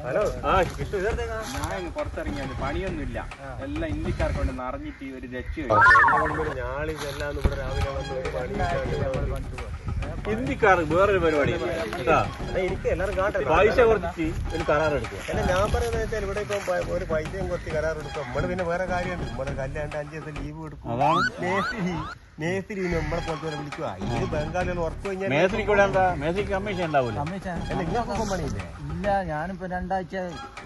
Hello, ഞാൻ പുറത്തിറങ്ങിയാണ്, പണിയൊന്നുമില്ല. എല്ലാം ഇന്ത്യക്കാരെ കൊണ്ട് നിറഞ്ഞിട്ട് ഒരു രക്ഷ. ഞാളിതെല്ലാം ഇവിടെ രാവിലെ വന്ന് ഒരു പണി ഹിന്ദിക്കാർക്ക് വേറൊരു പരിപാടി. എനിക്ക് എല്ലാവരും കാണട്ടെ, പൈസ കുറച്ച് ഒരു കരാറെടുക്കുക. അല്ല, ഞാൻ പറയുന്നത് വെച്ചാൽ ഇവിടെ ഇപ്പം ഒരു പൈസയും കുറച്ച് കരാറെടുക്കും. നമ്മള് പിന്നെ വേറെ കാര്യമുണ്ട്. നമ്മള് കല്യാണ്ട് 5 ദിവസം ലീവ് കൊടുക്കും. അതാണ് മേസ്തിരി നമ്മളെ പോലത്തെ വിളിക്കുക. ഇത് ബംഗാളികൾ ഉറപ്പ് കഴിഞ്ഞാൽ കമ്മീഷൻ ഉണ്ടാവില്ല. ഇങ്ങനൊക്കെ പണിയില്ലേ? ഇല്ല, ഞാനിപ്പോ 2 ആഴ്ച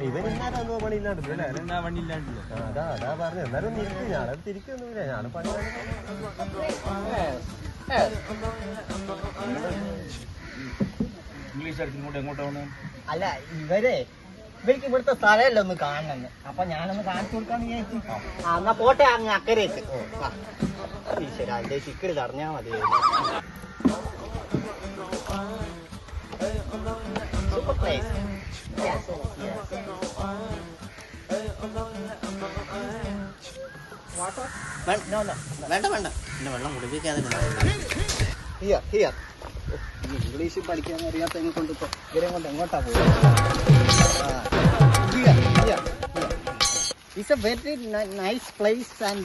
ഇവരെന്നാലും പണിയില്ലാണ്ട് പണിയില്ലാണ്ടില്ല. അതാ പറഞ്ഞു. എന്നാലും ഒന്ന് ഇരിക്കും. ഞാനത് തിരിക്കൊന്നുമില്ല. ഞാൻ പണി ഇംഗ്ലീഷ് ഇങ്ങോട്ട് എങ്ങോട്ടാ വന്ന്? അല്ല, ഇവർക്ക് ഇവിടുത്തെ സ്ഥലമല്ല ഒന്ന് കാണണമെന്ന്. അപ്പൊ ഞാനൊന്ന് കാണിച്ചു കൊടുക്കാന്ന് വിചാരിച്ചു. എന്നാ പോട്ടെ, അങ്ങ് അക്കരേക്ക്. ഈശ്വര, അതിന്റെ ചിക്കറി തടഞ്ഞാ മതി. Super place. വേണ്ട വേണ്ട, എന്നെ വെള്ളം കുടിപ്പിക്കാതെ. ഇംഗ്ലീഷ് പഠിക്കാൻ അറിയാത്ത കൊണ്ട് ഇപ്പൊ ഇവരെ കൊണ്ട് എങ്ങോട്ടാ പോകുക? It's a very nice place and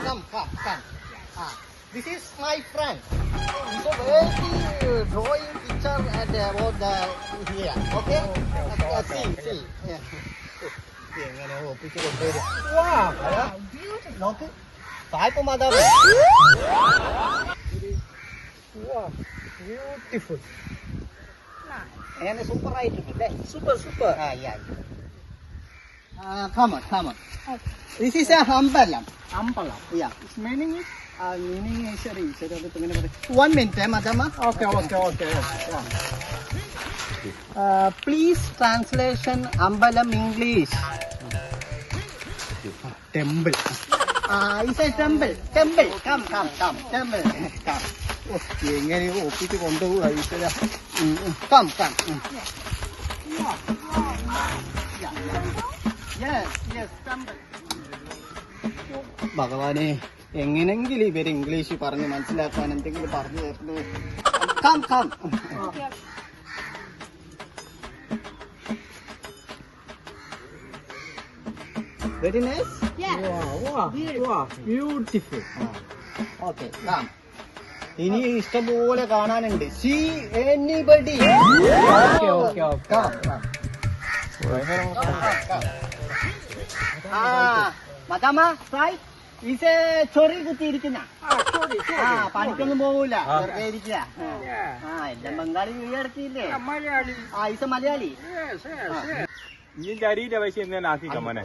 come. This is my friend. He's a very drawing picture and about the here. Okay? See. എങ്ങനെ ഒപ്പിച്ച് കൊണ്ടുവരും? നോക്ക്, സായിപ്പ് മാതാവ്. ബ്യൂട്ടിഫുൾ. എങ്ങനെ സൂപ്പർ ആയിട്ടുണ്ട്? Super. Come on. This is a ambalam. Yeah. Its meaning is one minute, madam. Okay. Please translation ambalam English. Temple. It's a temple. Come. Temple. Come. എങ്ങനെ ഒപ്പിച്ച് കൊണ്ടുപോകുക? Come. ഭഗവാനെ, എങ്ങനെങ്കിലും ഇവര് ഇംഗ്ലീഷ് പറഞ്ഞ് മനസ്സിലാക്കാൻ എന്തെങ്കിലും പറഞ്ഞു തരുന്നു. Come. Very nice. Beautiful. Okay, come. ഇനി ഇഷ്ടംപോലെ കാണാനുണ്ട്. See anybody. ഓക്കെ. മദാമ ഫ്രൈ ഈസ് ചൊറി കുത്തിയിരിക്കുന്ന. പണിക്കൊന്നും പോകൂല, വെറുതെ ഇരിക്കുക. എല്ലാം ബംഗാളി വീടക്കിയില്ലേ? ഈസ് മലയാളി. അറിയില്ല പൈസ എന്തെങ്കിലും ആക്കിക്കോ മോനെ.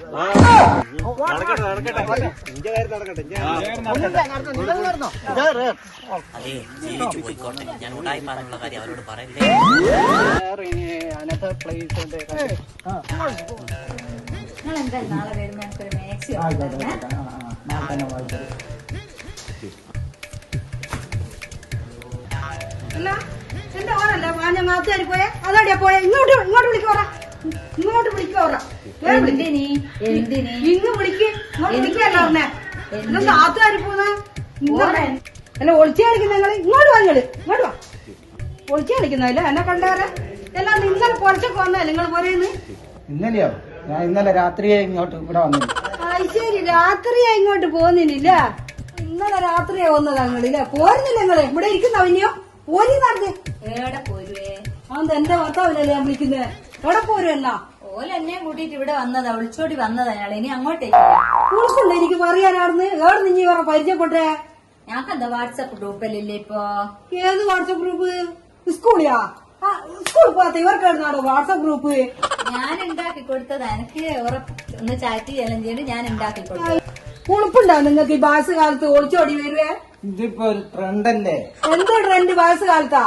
അനദർ പ്ലേസ് ഉണ്ട്. നാളെ വരുമ്പോ എനിക്കൊരു മാക്സി അല്ല, എന്റെ ഓരല്ല ഞാൻ മാത്താരി പോയെ. അതാടിയാ പോയെ. ഇങ്ങോട്ട് വിളിക്കോറ. എന്തിനി ഇങ്ങ് വിളിക്കല്ല പറഞ്ഞേ. ഇതൊന്നും ആത്തുകാരി പോന്ന അല്ല, ഒളിച്ചു കളിക്കുന്ന നിങ്ങള്. ഇങ്ങോട്ട് വാ. ഒളിച്ചു കളിക്കുന്നതല്ല എന്നെ കണ്ടാരെ. എല്ലാം ഇന്നലെ പൊറച്ചൊക്കെ വന്നല്ലേ നിങ്ങൾ പോരേന്ന്? ഇന്നലെയോ? ഞാൻ ഇന്നലെ രാത്രിയെ ഇങ്ങോട്ട് ഇവിടെ വന്നില്ല. ശരി, രാത്രിയാ ഇങ്ങോട്ട് പോകുന്നില്ല. ഇന്നലെ രാത്രിയാ വന്നത് ഞങ്ങളില്ല. പോരുന്നില്ല നിങ്ങള് ഇവിടെ ഇരിക്കുന്ന അവനെയോ? പോരി നടന്ന് എവിടെ പോരുവേ? അത് എന്റെ ഭർത്താവിനല്ലേ ഞാൻ വിളിക്കുന്നത്. എവിടെ പോരുവല്ല? ഓലെന്നെ കൂട്ടിട്ട് ഇവിടെ വന്നതാ, വിളിച്ചോടി വന്നതാ ഞങ്ങൾ. ഇനി അങ്ങോട്ടേക്ക് ഉൾക്കുണ്ട് എനിക്ക് പറയാനാർന്ന്. എവിടെ നീ പറ പരിചയപ്പെട്ടേ? ഞങ്ങക്കെന്താ വാട്സാപ്പ് ഗ്രൂപ്പല്ലേ ഇപ്പൊ? ഏത് വാട്സാപ്പ് ഗ്രൂപ്പ്? സ്കൂളിയാ? സ്കൂളിൽ പോകാത്ത ഇവർക്കായിരുന്നാടോ വാട്സാപ്പ് ഗ്രൂപ്പ്? ഞാൻ ഉണ്ടാക്കി കൊടുത്തതാ. എനിക്ക് ഒന്ന് ചാറ്റ് ചെയ്യാൻ ചെയ്ത് ഞാൻ ഉണ്ടാക്കി കൊടുത്തു. ഉളുപ്പുണ്ടാവും നിങ്ങൾക്ക് ഈ വയസ്സ് കാലത്ത് ഒളിച്ചോടി വരുവേ? ഇതിപ്പോ ഒരു ട്രെൻഡല്ലേ? എന്ത് ട്രെൻഡ് വയസ്സ് കാലത്താ?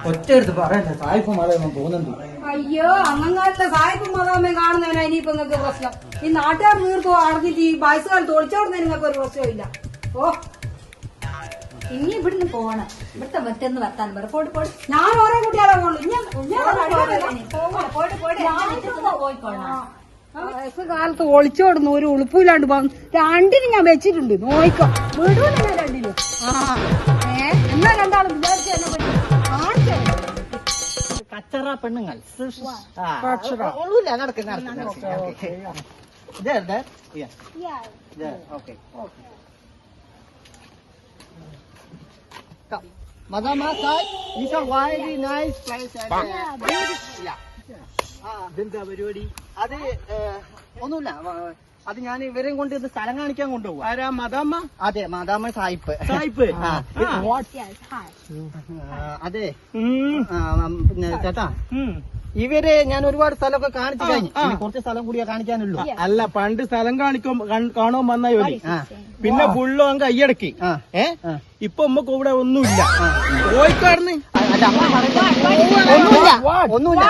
ഒറ്റയെടുത്ത് പറയണ്ടേ, സായിപ്പ് മതം പോകുന്നുണ്ട്. അയ്യോ, അങ്ങങ്ങാട്ടിലെ സായിപ്പും മതാമേ കാണുന്നവനാ ഇനിയിപ്പോ നിങ്ങൾക്ക് പ്രശ്നം. ഈ നാട്ടുകാർ നീർത്തോ അടഞ്ഞിട്ട് ഈ വയസ്സ് കാലത്ത് ഒളിച്ചോടുന്നതിന് നിങ്ങൾക്ക് ഒരു പ്രശ്നമില്ല. ഇനി ഇവിടുന്ന് പോണം. ഇവിടുത്തെ മറ്റൊന്ന് വർത്താൻ പറ. പോട് ഞാൻ ഓരോ കുട്ടികളെ വയസ്സ് കാലത്ത് ഒളിച്ചോടുന്നു ഒരു ഉളുപ്പില്ലാണ്ട് രണ്ടിനും ഞാൻ വെച്ചിട്ടുണ്ട്. നോയിക്കോ, വിടൂല രണ്ടിനും. നിങ്ങൾ രണ്ടാളും വിചാരിച്ചു എന്നെ പറ്റി കാണിച്ചേ. കച്ചറ പെണ്ണുങ്ങൾ ഒന്നുമില്ല നടക്ക് okay Madam Asai, it's a very nice place. ഇതെന്താ പരിപാടി? അത് ഒന്നുമില്ല, അത് ഞാൻ ഇവരെയും കൊണ്ട് ഇത് സ്ഥലം കാണിക്കാൻ കൊണ്ടുപോകും. ആരാ മദാമ്മ? അതെ, മാതാമ സായിപ്പ്. സായിപ്പ്? അതെ പിന്നെ ചേട്ടാ, ഇവരെ ഞാൻ ഒരുപാട് സ്ഥലമൊക്കെ കാണിച്ചു കഴിഞ്ഞു. കുറച്ച് സ്ഥലം കൂടിയാ കാണിക്കാനുള്ളൂ. അല്ല, പണ്ട് സ്ഥലം കാണും വന്ന ജോലി, പിന്നെ ഫുള്ളും അങ്ങ് കയ്യടക്കി. ഇപ്പൊ നമുക്ക് ഇവിടെ ഒന്നുമില്ല. കോഴിക്കാടുന്ന് ഒന്നുമില്ല.